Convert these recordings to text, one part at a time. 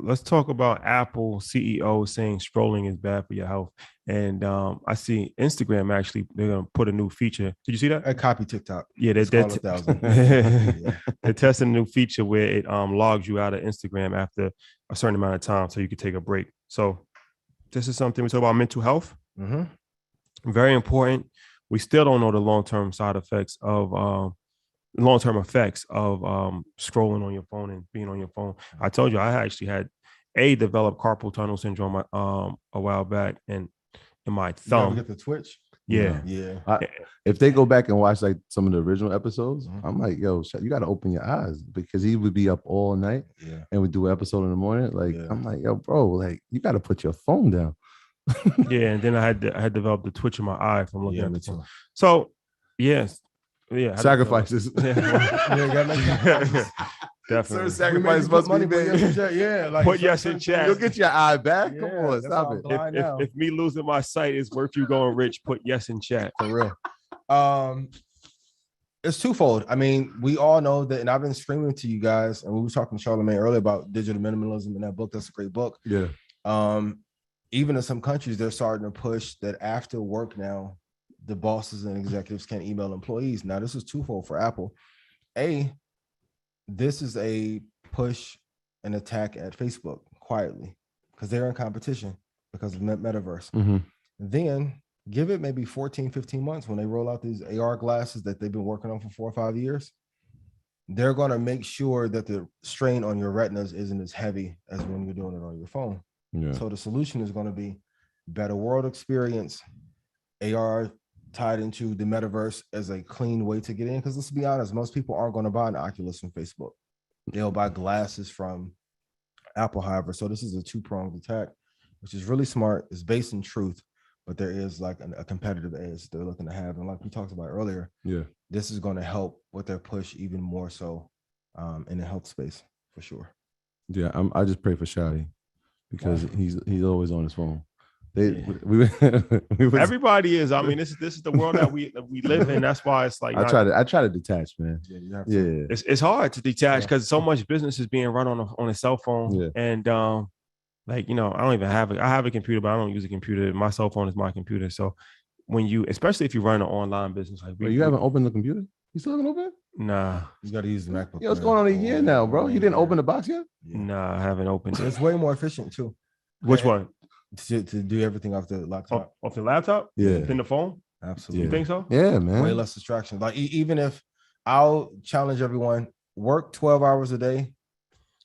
let's talk about Apple CEO saying scrolling is bad for your health. And I see Instagram actually they're gonna put a new feature. Did you see that? I copy TikTok. Yeah, It's called 1,000. Yeah. they're testing a new feature where it logs you out of Instagram after a certain amount of time, so you could take a break. So this is something we talk about mental health. Mm-hmm. Very important. We still don't know the long-term side effects of long-term effects of scrolling on your phone and being on your phone. I told you I actually had developed carpal tunnel syndrome a while back, and in my You ever thumb. get the twitch? Yeah. Yeah. If they go back and watch like some of the original episodes, Mhm. I'm like, yo, you got to open your eyes because he would be up all night Yeah. and would do an episode in the morning. Like, Yeah. I'm like, yo, bro, like you got to put your phone down. Yeah, and then I had developed the twitch in my eye from looking Yeah, at me the phone. too. So, yes, yeah, Sacrifices. Yeah, Yeah, gotta make sacrifices. definitely. Sacrifice must be made. Yeah, like Put yes in chat. You'll get your eye back. Come Yeah, on, that's stop why I'm it. blind now. If me losing my sight is worth you going rich, put yes in chat. For real. It's twofold. I mean, we all know that, and I've been screaming to you guys, and we were talking to Charlamagne earlier about digital minimalism in that book. That's a great book. Yeah. Even in some countries, they're starting to push that after work now, the bosses and executives can email employees. Now, this is twofold for Apple. This is a push and attack at Facebook quietly because they're in competition because of metaverse. Mm-hmm. Then give it maybe 14, 15 months when they roll out these AR glasses that they've been working on for 4 or 5 years. They're going to make sure that the strain on your retinas isn't as heavy as when you're doing it on your phone. Yeah. So the solution is going to be better world experience, AR tied into the metaverse as a clean way to get in. Because let's be honest, most people aren't going to buy an Oculus from Facebook. They'll buy glasses from Apple, however. So this is a two-pronged attack, which is really smart. It's based in truth, but there is like a competitive edge they're looking to have. And like we talked about earlier, this is going to help with their push even more so in the health space for sure. Yeah, I just pray for Shadi because he's always on his phone. Everybody is. I mean, this is the world that we live in. That's why it's like I try to detach, man. Yeah. It's hard to detach because so much business is being run on a cell phone, and like I don't even have it. I have a computer, but I don't use a computer. My cell phone is my computer. So when you, especially if you run an online business, like you haven't opened the computer. You still haven't opened? Nah, you got to use the MacBook. Yo, it's going on a year now, bro. You didn't open the box yet? Nah, I haven't opened it. It's way more efficient too. Which one? To do everything off the laptop. Off the laptop? Yeah. Than the phone? Absolutely. You think so? Yeah, man. Way less distraction. Like even if I'll challenge everyone, work 12 hours a day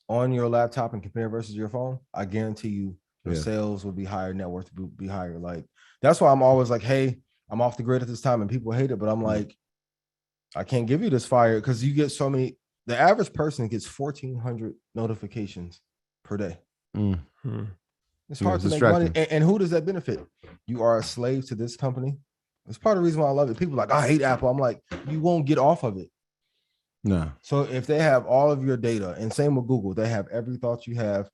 on your laptop and compare versus your phone, I guarantee you your sales will be higher, net worth will be higher. Like that's why I'm always like, hey, I'm off the grid at this time, and people hate it, but I'm like, I can't give you this fire because you get so many. The average person gets 1,400 notifications per day. Mm-hmm. It's hard to make money. And who does that benefit? You are a slave to this company. It's part of the reason why I love it. People are like, I hate Apple. I'm like, you won't get off of it. No. So if they have all of your data, and same with Google, they have every thought you have,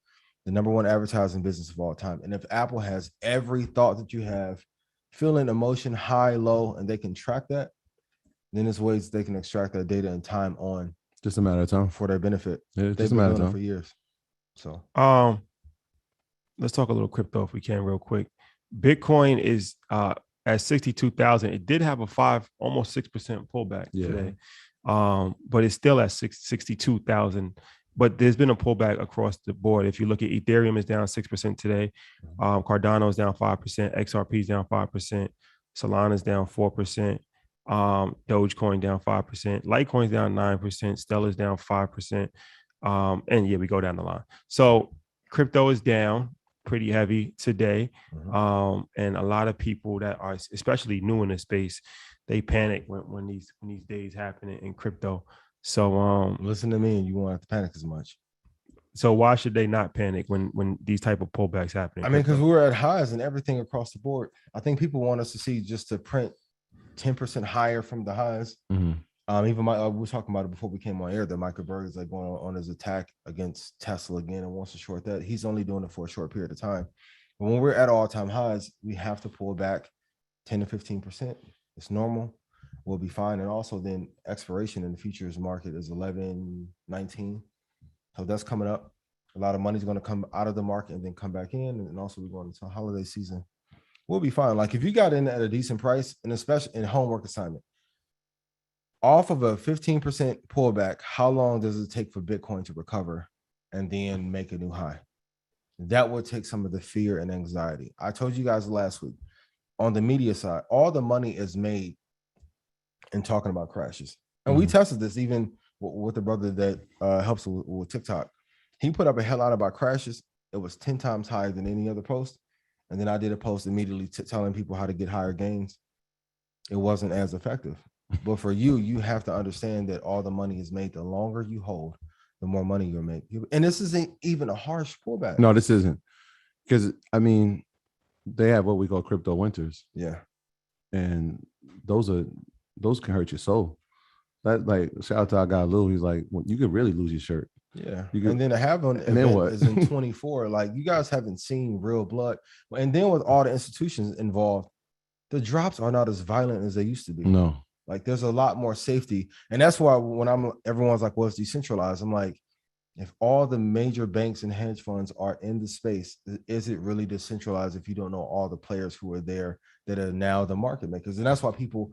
the number one advertising business of all time. And if Apple has every thought that you have, feeling emotion, high, low, and they can track that, then there's ways they can extract that data and time on. Just a matter of time. For their benefit. Yeah, just a matter of time. For years. So let's talk a little crypto if we can real quick. Bitcoin is at 62,000. It did have a almost 6% pullback today. But it's still at 62,000. But there's been a pullback across the board. If you look at Ethereum is down 6% today. Cardano is down 5%. XRP is down 5%. Solana is down 4%. Dogecoin down 5%. Litecoin's down 9%. Stellar's down 5%. And we go down the line. So crypto is down pretty heavy today. And a lot of people that are especially new in the space, they panic when these days happen in crypto. So listen to me, and you won't have to panic as much. So why should they not panic when these type of pullbacks happen? I mean, because we're at highs and everything across the board. I think people want us to see just to print 10% higher from the highs. Even we were talking about it before we came on air that Michael Berg is like going on his attack against Tesla again and wants to short that. He's only doing it for a short period of time. But when we're at all-time highs, we have to pull back 10 to 15%. It's normal. We'll be fine. And also then expiration in the futures market is 11, 19. So that's coming up. A lot of money's going to come out of the market and then come back in. And also we're going into holiday season. We'll be fine. Like if you got in at a decent price, and especially in homework assignment, off of a 15% pullback, how long does it take for Bitcoin to recover and then make a new high? That would take some of the fear and anxiety. I told you guys last week, on the media side, all the money is made in talking about crashes. And we tested this even with the brother that helps with TikTok. He put up a headline about crashes. It was 10 times higher than any other post. And then I did a post immediately telling people how to get higher gains. It wasn't as effective. But for you, you have to understand that all the money is made. The longer you hold, the more money you'll make. And this isn't even a harsh pullback. No, this isn't. Because, I mean, they have what we call crypto winters. Yeah. And those can hurt your soul. That, like, shout out to our guy Lou. He's like, well, you could really lose your shirt. Yeah. You could, and then to have an and then what? is in 24. Like, you guys haven't seen real blood. And then with all the institutions involved, the drops are not as violent as they used to be. No. Like there's a lot more safety. And that's why when everyone's like, well, it's decentralized. I'm like, if all the major banks and hedge funds are in the space, is it really decentralized if you don't know all the players who are there that are now the market makers? And that's why people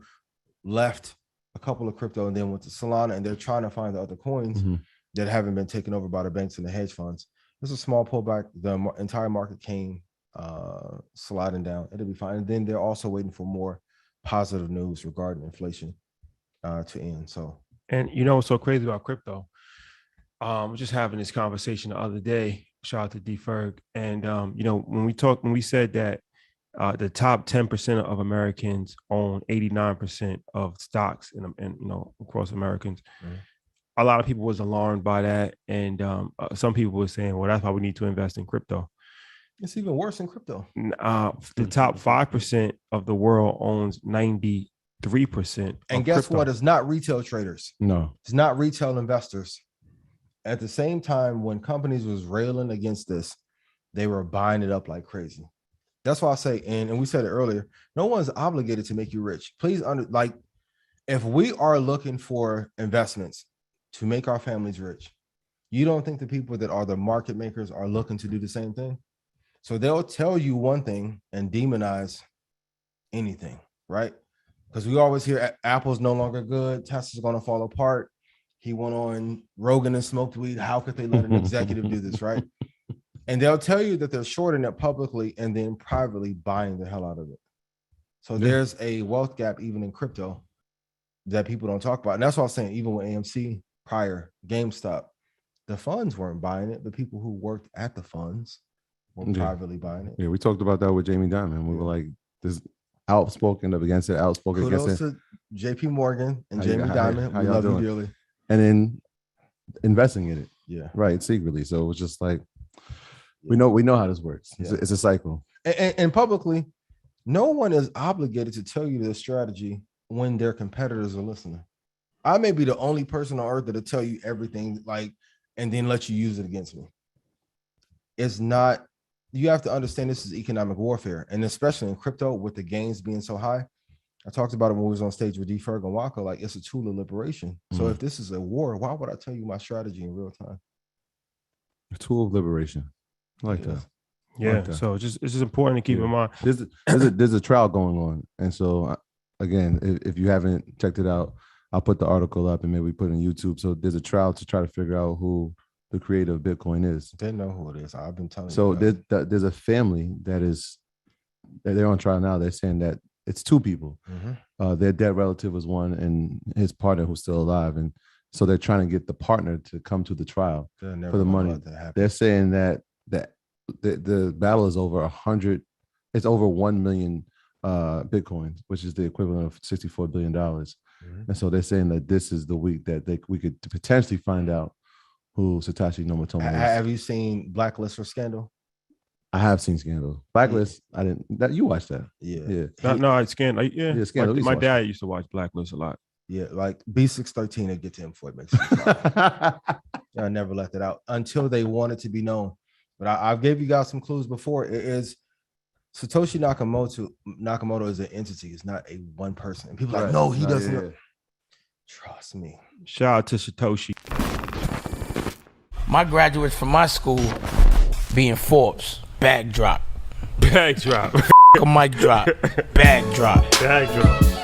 left a couple of crypto and then went to Solana, and they're trying to find the other coins that haven't been taken over by the banks and the hedge funds. There's a small pullback. The entire market came sliding down. It'll be fine. And then they're also waiting for more positive news regarding inflation to end. So, and you know what's so crazy about crypto? We're just having this conversation the other day. Shout out to D Ferg. And you know, when we said that the top 10% of Americans own 89% of stocks and you know, across Americans, a lot of people was alarmed by that. And some people were saying, well, that's why we need to invest in crypto. It's even worse in crypto. The top 5% of the world owns 93%. And guess crypto. what? It's not retail traders. No. It's not retail investors. At the same time, when companies was railing against this, they were buying it up like crazy. That's why I say, and we said it earlier, no one's obligated to make you rich. Please, if we are looking for investments to make our families rich, you don't think the people that are the market makers are looking to do the same thing? So they'll tell you one thing and demonize anything, right? Because we always hear Apple's no longer good, Tesla's going to fall apart. He went on Rogan and smoked weed. How could they let an executive do this, right? And they'll tell you that they're shorting it publicly and then privately buying the hell out of it. So there's a wealth gap even in crypto that people don't talk about. And that's what I was saying, even with AMC prior, GameStop, the funds weren't buying it. The people who worked at the funds were privately buying it. Yeah, we talked about that with Jamie Dimon. We were like, this outspoken up against it, outspoken Kudos against it. to JP Morgan and Jamie Dimon. We love you dearly. And then investing in it. Yeah. Right. Secretly. So it was just like, we know how this works. It's a cycle. And publicly, no one is obligated to tell you their strategy when their competitors are listening. I may be the only person on earth that'll tell you everything, like, and then let you use it against me. It's not, you have to understand this is economic warfare. And especially in crypto, with the gains being so high, I talked about it when we was on stage with D Ferg and Waka, like it's a tool of liberation. So if this is a war, why would I tell you my strategy in real time? A tool of liberation. I like that. Yeah. Like that. So it's just important to keep in mind. There's a trial going on. And so again, if you haven't checked it out, I'll put the article up and maybe put it on YouTube. So there's a trial to try to figure out who the creator of Bitcoin is. They know who it is. I've been telling you. So there's a family that they're on trial now. They're saying that it's two people. Their dead relative was one and his partner who's still alive. And so they're trying to get the partner to come to the trial for the money. They're saying that the battle is over 100. It's over 1 million Bitcoins, which is the equivalent of $64 billion. And so they're saying that this is the week that we could potentially find out who Satoshi Nakamoto is. Have you seen Blacklist or Scandal? I have seen Scandal. Blacklist, I didn't. You watched that? Yeah. No, I Scandal. Yeah, Scandal. My dad used to watch Blacklist a lot. Yeah, like B613 to get to him before it makes sense. I never left it out until they want it to be known. But I gave you guys some clues before. It is Satoshi Nakamoto. Nakamoto is an entity. It's not a one person. And people are like, no, he doesn't. Trust me. Shout out to Satoshi. My graduates from my school being Forbes, bag drop. Bag drop. A mic drop, bag drop. Bag drop.